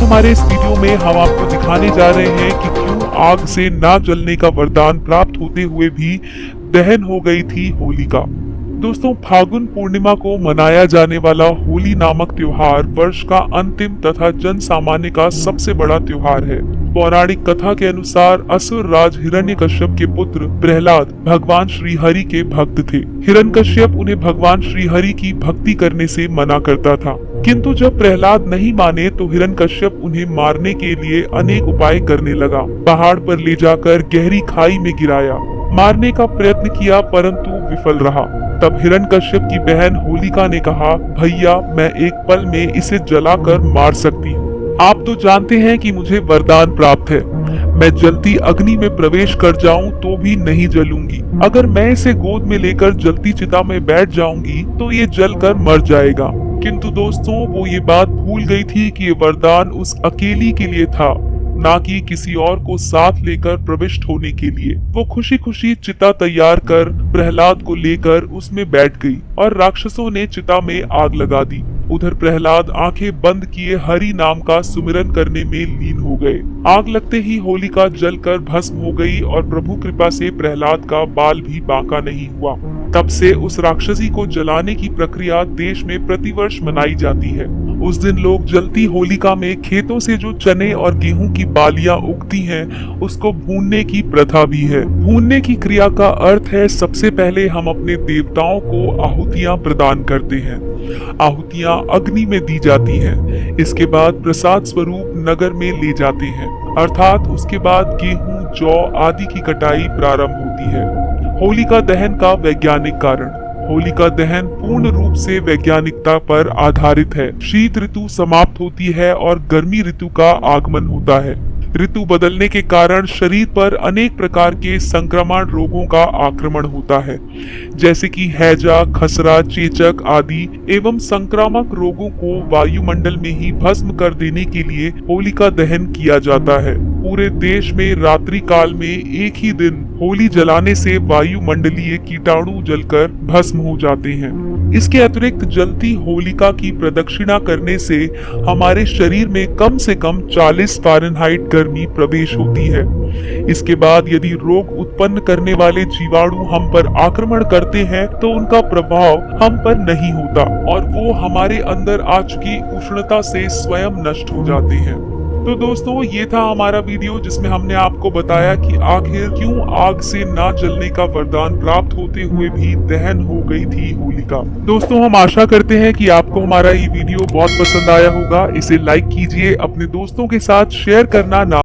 हमारे इस वीडियो में हम आपको दिखाने जा रहे हैं कि क्यों आग से ना जलने का वरदान प्राप्त होते हुए भी दहन हो गई थी होलिका। दोस्तों, फागुन पूर्णिमा को मनाया जाने वाला होली नामक त्योहार वर्ष का अंतिम तथा जन सामान्य का सबसे बड़ा त्योहार है। पौराणिक कथा के अनुसार असुर राज हिरण्यकश्यप के पुत्र प्रहलाद भगवान श्री हरि के भक्त थे। हिरण्यकश्यप उन्हें भगवान श्री हरि की भक्ति करने से मना करता था, किंतु जब प्रहलाद नहीं माने तो हिरण्यकश्यप उन्हें मारने के लिए अनेक उपाय करने लगा। पहाड़ पर ले जाकर गहरी खाई में गिराया, मारने का प्रयत्न किया परंतु विफल रहा। तब हिरण्यकश्यप की बहन होलिका ने कहा, भैया मैं एक पल में इसे जलाकर मार सकती हूँ। आप तो जानते हैं कि मुझे वरदान प्राप्त है, मैं जलती अग्नि में प्रवेश कर जाऊं तो भी नहीं जलूंगी। अगर मैं इसे गोद में लेकर जलती चिता में बैठ जाऊंगी तो ये जलकर मर जाएगा। किंतु दोस्तों, वो ये बात भूल गई थी कि ये वरदान उस अकेली के लिए था, ना कि किसी और को साथ लेकर प्रविष्ट होने के लिए। वो खुशी खुशी चिता तैयार कर प्रहलाद को लेकर उसमें बैठ गई और राक्षसों ने चिता में आग लगा दी। उधर प्रहलाद आंखें बंद किए हरि नाम का सुमिरन करने में लीन हो गए। आग लगते ही होलिका जलकर भस्म हो गई और प्रभु कृपा से प्रहलाद का बाल भी बांका नहीं हुआ। तब से उस राक्षसी को जलाने की प्रक्रिया देश में प्रतिवर्ष मनाई जाती है। उस दिन लोग जलती होलिका में खेतों से जो चने और गेहूं की बालियां उगती हैं, उसको भूनने की प्रथा भी है। भूनने की क्रिया का अर्थ है सबसे पहले हम अपने देवताओं को आहुतियां प्रदान करते हैं। आहुतियां अग्नि में दी जाती हैं। इसके बाद प्रसाद स्वरूप नगर में ले जाते हैं, अर्थात उसके बाद गेहूं, जौ आदि की कटाई प्रारंभ होती है। होलिका दहन का वैज्ञानिक कारण। होलिका दहन पूर्ण रूप से वैज्ञानिकता पर आधारित है। शीत ऋतु समाप्त होती है और गर्मी ऋतु का आगमन होता है। ऋतु बदलने के कारण शरीर पर अनेक प्रकार के संक्रमण रोगों का आक्रमण होता है, जैसे कि हैजा, खसरा, चेचक आदि एवं संक्रामक रोगों को वायुमंडल में ही भस्म कर देने के लिए होलिका दहन किया जाता है। पूरे देश में रात्रि काल में एक ही दिन होली जलाने से वायुमंडलीय कीटाणु जलकर भस्म हो जाते हैं। इसके अतिरिक्त जलती होलिका की प्रदक्षिणा करने से हमारे शरीर में कम से कम 40 फ़ारेनहाइट गर्मी प्रवेश होती है। इसके बाद यदि रोग उत्पन्न करने वाले जीवाणु हम पर आक्रमण करते हैं तो उनका प्रभाव हम पर नहीं होता और वो हमारे अंदर आ चुकी उष्णता से स्वयं नष्ट हो जाते हैं। तो दोस्तों, ये था हमारा वीडियो जिसमें हमने आपको बताया कि आखिर क्यों आग से ना जलने का वरदान प्राप्त होते हुए भी दहन हो गई थी होलिका। दोस्तों, हम आशा करते हैं कि आपको हमारा ये वीडियो बहुत पसंद आया होगा। इसे लाइक कीजिए, अपने दोस्तों के साथ शेयर करना ना